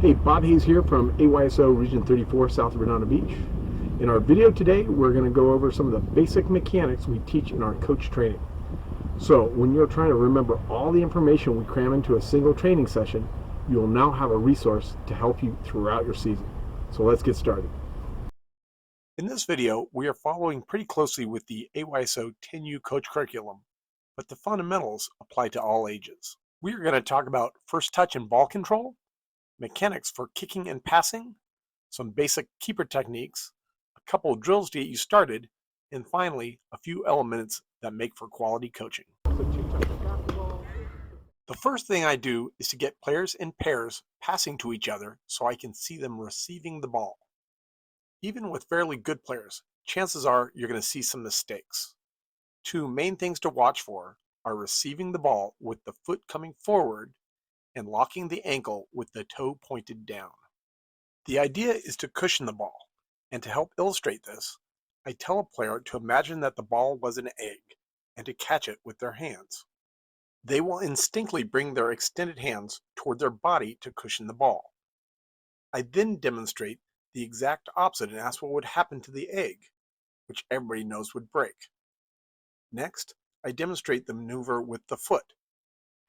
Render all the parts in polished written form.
Hey, Bob Hayes here from AYSO Region 34 south of Redondo Beach. In our video today, we're going to go over some of the basic mechanics we teach in our coach training. So when you're trying to remember all the information we cram into a single training session, you'll now have a resource to help you throughout your season. So let's get started. In this video, we are following pretty closely with the AYSO 10U coach curriculum, but the fundamentals apply to all ages. We are going to talk about first touch and ball control, mechanics for kicking and passing, some basic keeper techniques, a couple of drills to get you started, and finally, a few elements that make for quality coaching. The first thing I do is to get players in pairs passing to each other so I can see them receiving the ball. Even with fairly good players, chances are you're going to see some mistakes. Two main things to watch for are receiving the ball with the foot coming forward and locking the ankle with the toe pointed down. The idea is to cushion the ball, and to help illustrate this, I tell a player to imagine that the ball was an egg and to catch it with their hands. They will instinctively bring their extended hands toward their body to cushion the ball. I then demonstrate the exact opposite and ask what would happen to the egg, which everybody knows would break. Next, I demonstrate the maneuver with the foot.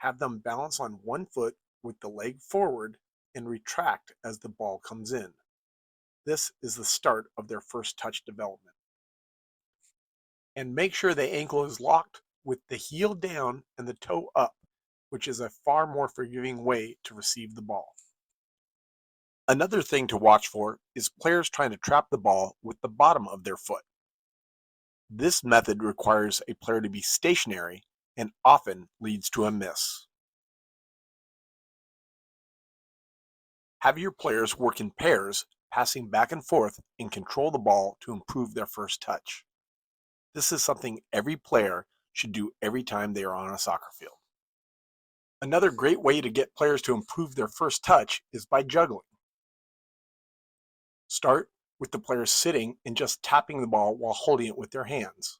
Have them balance on one foot with the leg forward and retract as the ball comes in. This is the start of their first touch development. And make sure the ankle is locked with the heel down and the toe up, which is a far more forgiving way to receive the ball. Another thing to watch for is players trying to trap the ball with the bottom of their foot. This method requires a player to be stationary and often leads to a miss. Have your players work in pairs, passing back and forth, and control the ball to improve their first touch. This is something every player should do every time they are on a soccer field. Another great way to get players to improve their first touch is by juggling. Start with the players sitting and just tapping the ball while holding it with their hands,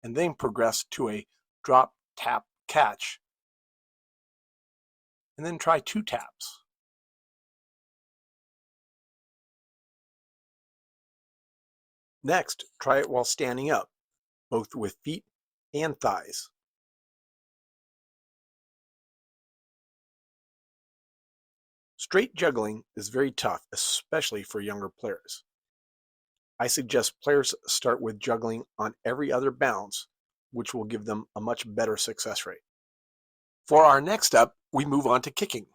and then progress to a drop, tap, catch, and then try 2 taps. Next, try it while standing up, both with feet and thighs. Straight juggling is very tough, especially for younger players. I suggest players start with juggling on every other bounce, which will give them a much better success rate. For our next step, we move on to kicking.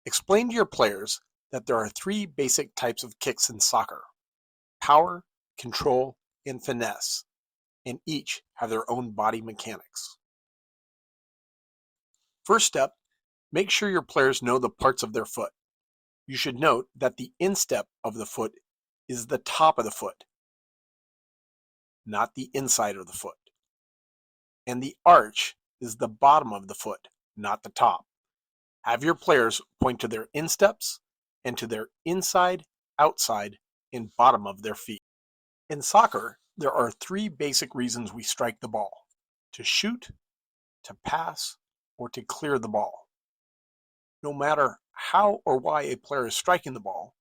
Explain to your players that there are 3 basic types of kicks in soccer: power, control, and finesse, and each have their own body mechanics. First step, make sure your players know the parts of their foot. You should note that the instep of the foot is the top of the foot, not the inside of the foot. And the arch is the bottom of the foot, not the top. Have your players point to their insteps and to their inside, outside, and bottom of their feet. In soccer, there are 3 basic reasons we strike the ball: to shoot, to pass, or to clear the ball. No matter how or why a player is striking the ball,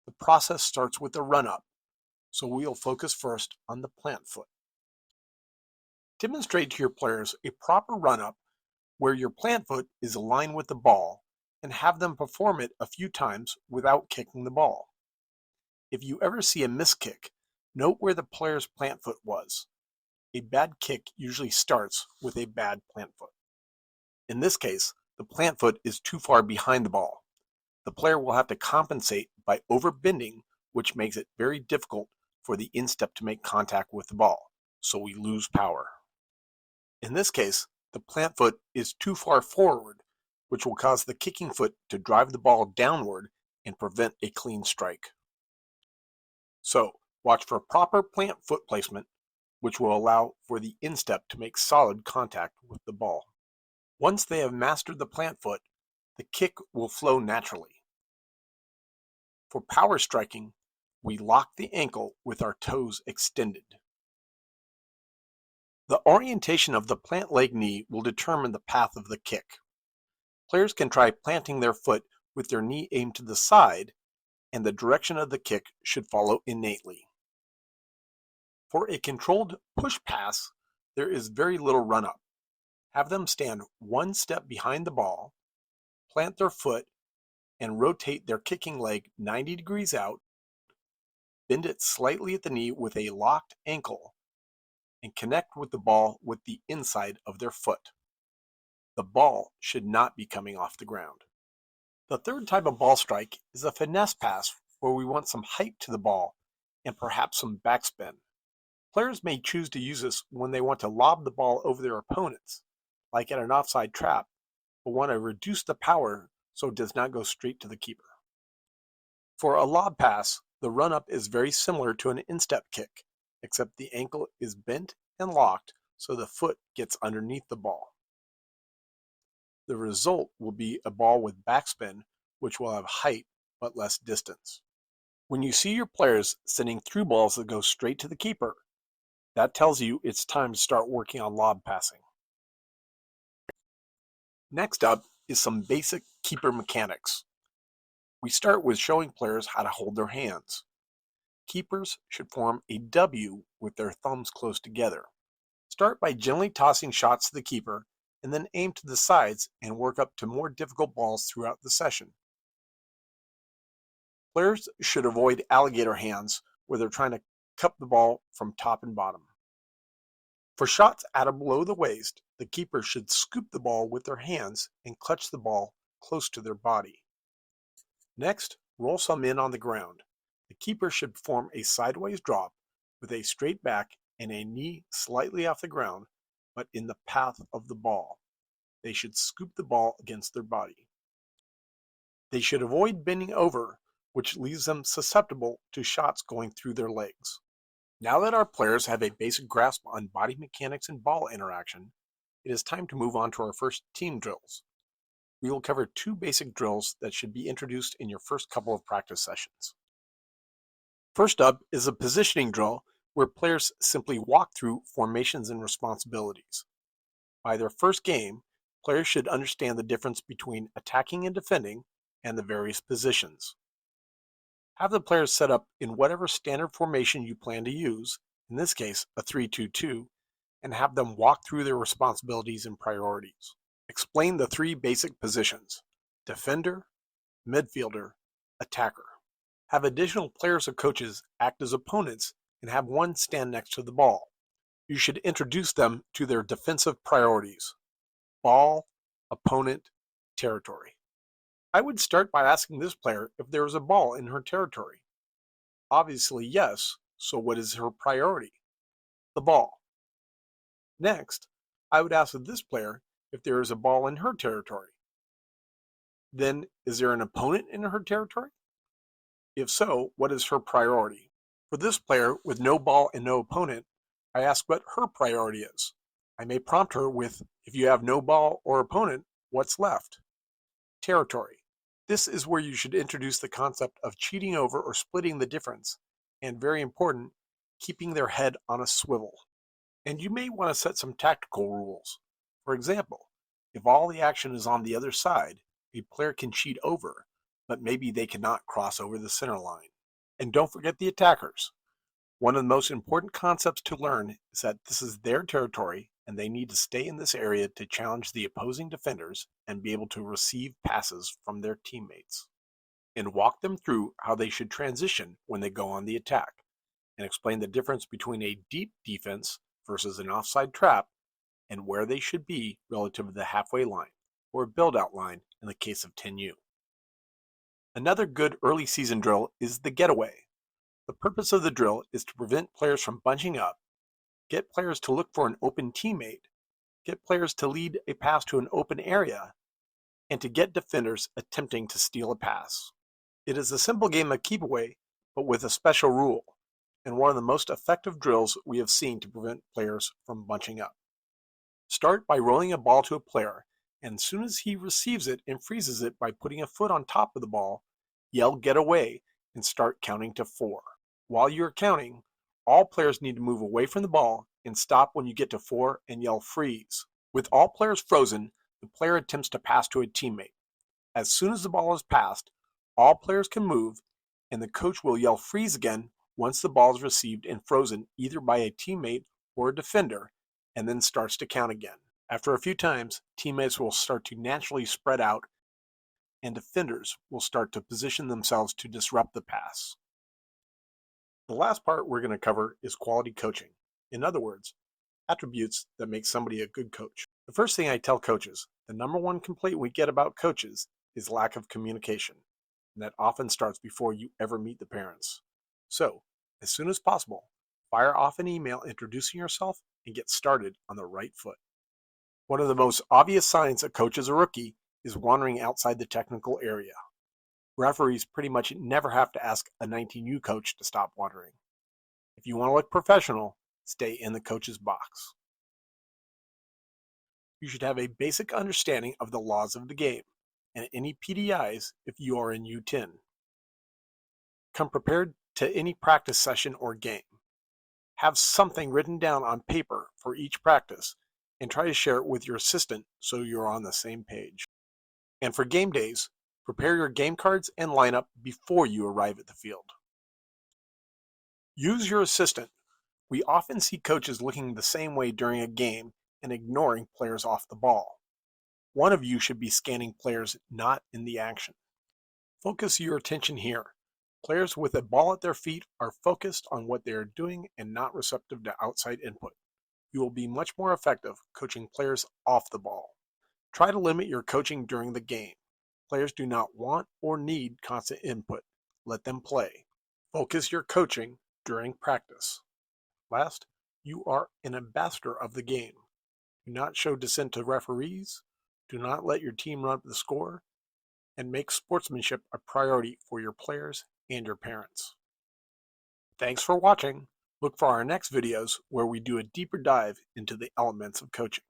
the process starts with a run-up, so we'll focus first on the plant foot. Demonstrate to your players a proper run-up where your plant foot is aligned with the ball, and have them perform it a few times without kicking the ball. If you ever see a missed kick, note where the player's plant foot was. A bad kick usually starts with a bad plant foot. In this case, the plant foot is too far behind the ball. The player will have to compensate by overbending, which makes it very difficult for the instep to make contact with the ball, so we lose power. In this case, the plant foot is too far forward, which will cause the kicking foot to drive the ball downward and prevent a clean strike. So, watch for proper plant foot placement, which will allow for the instep to make solid contact with the ball. Once they have mastered the plant foot, the kick will flow naturally. For power striking, we lock the ankle with our toes extended. The orientation of the plant leg knee will determine the path of the kick. Players can try planting their foot with their knee aimed to the side, and the direction of the kick should follow innately. For a controlled push pass, there is very little run-up. Have them stand one step behind the ball, plant their foot, and rotate their kicking leg 90 degrees out, bend it slightly at the knee with a locked ankle, and connect with the ball with the inside of their foot. The ball should not be coming off the ground. The third type of ball strike is a finesse pass where we want some height to the ball and perhaps some backspin. Players may choose to use this when they want to lob the ball over their opponents, like at an offside trap, but want to reduce the power so it does not go straight to the keeper. For a lob pass, the run-up is very similar to an instep kick, except the ankle is bent and locked so the foot gets underneath the ball. The result will be a ball with backspin, which will have height but less distance. When you see your players sending through balls that go straight to the keeper, that tells you it's time to start working on lob passing. Next up is some basic keeper mechanics. We start with showing players how to hold their hands. Keepers should form a W with their thumbs close together. Start by gently tossing shots to the keeper and then aim to the sides and work up to more difficult balls throughout the session. Players should avoid alligator hands where they're trying to cup the ball from top and bottom. For shots at or below the waist, the keeper should scoop the ball with their hands and clutch the ball close to their body. Next, roll some in on the ground. The keeper should form a sideways drop with a straight back and a knee slightly off the ground, but in the path of the ball. They should scoop the ball against their body. They should avoid bending over, which leaves them susceptible to shots going through their legs. Now that our players have a basic grasp on body mechanics and ball interaction, it is time to move on to our first team drills. We will cover two basic drills that should be introduced in your first couple of practice sessions. First up is a positioning drill where players simply walk through formations and responsibilities. By their first game, players should understand the difference between attacking and defending and the various positions. Have the players set up in whatever standard formation you plan to use, in this case a 3-2-2, and have them walk through their responsibilities and priorities. Explain the three basic positions: defender, midfielder, attacker. Have additional players or coaches act as opponents and have one stand next to the ball. You should introduce them to their defensive priorities: ball, opponent, territory. I would start by asking this player if there is a ball in her territory. Obviously yes, so what is her priority? The ball. Next, I would ask this player if there is a ball in her territory. Then, is there an opponent in her territory? If so, what is her priority? For this player with no ball and no opponent, I ask what her priority is. I may prompt her with, if you have no ball or opponent, what's left? Territory. This is where you should introduce the concept of cheating over or splitting the difference, and very important, keeping their head on a swivel. And you may want to set some tactical rules. For example, if all the action is on the other side, a player can cheat over, but maybe they cannot cross over the center line. And don't forget the attackers. One of the most important concepts to learn is that this is their territory and they need to stay in this area to challenge the opposing defenders and be able to receive passes from their teammates. And walk them through how they should transition when they go on the attack, and explain the difference between a deep defense versus an offside trap and where they should be relative to the halfway line or build-out line in the case of 10U. Another good early season drill is the getaway. The purpose of the drill is to prevent players from bunching up, get players to look for an open teammate, get players to lead a pass to an open area, and to get defenders attempting to steal a pass. It is a simple game of keep away, but with a special rule, and one of the most effective drills we have seen to prevent players from bunching up. Start by rolling a ball to a player, and as soon as he receives it and freezes it by putting a foot on top of the ball, yell "get away" and start counting to 4. While you're counting, all players need to move away from the ball and stop when you get to 4 and yell "freeze." With all players frozen, the player attempts to pass to a teammate. As soon as the ball is passed, all players can move, and the coach will yell freeze again once the ball is received and frozen either by a teammate or a defender, and then starts to count again. After a few times, teammates will start to naturally spread out, and defenders will start to position themselves to disrupt the pass. The last part we're going to cover is quality coaching. In other words, attributes that make somebody a good coach. The first thing I tell coaches, the number one complaint we get about coaches is lack of communication, and that often starts before you ever meet the parents. So, as soon as possible, fire off an email introducing yourself and get started on the right foot. One of the most obvious signs a coach is a rookie is wandering outside the technical area. Referees pretty much never have to ask a 19U coach to stop wandering. If you want to look professional, stay in the coach's box. You should have a basic understanding of the laws of the game and any PDIs if you are in U10. Come prepared to any practice session or game. Have something written down on paper for each practice and try to share it with your assistant so you're on the same page. And for game days, prepare your game cards and lineup before you arrive at the field. Use your assistant. We often see coaches looking the same way during a game and ignoring players off the ball. One of you should be scanning players not in the action. Focus your attention here. Players with a ball at their feet are focused on what they are doing and not receptive to outside input. You will be much more effective coaching players off the ball. Try to limit your coaching during the game. Players do not want or need constant input. Let them play. Focus your coaching during practice. Last, you are an ambassador of the game. Do not show dissent to referees. Do not let your team run up the score. And make sportsmanship a priority for your players and your parents. Thanks for watching. Look for our next videos where we do a deeper dive into the elements of coaching.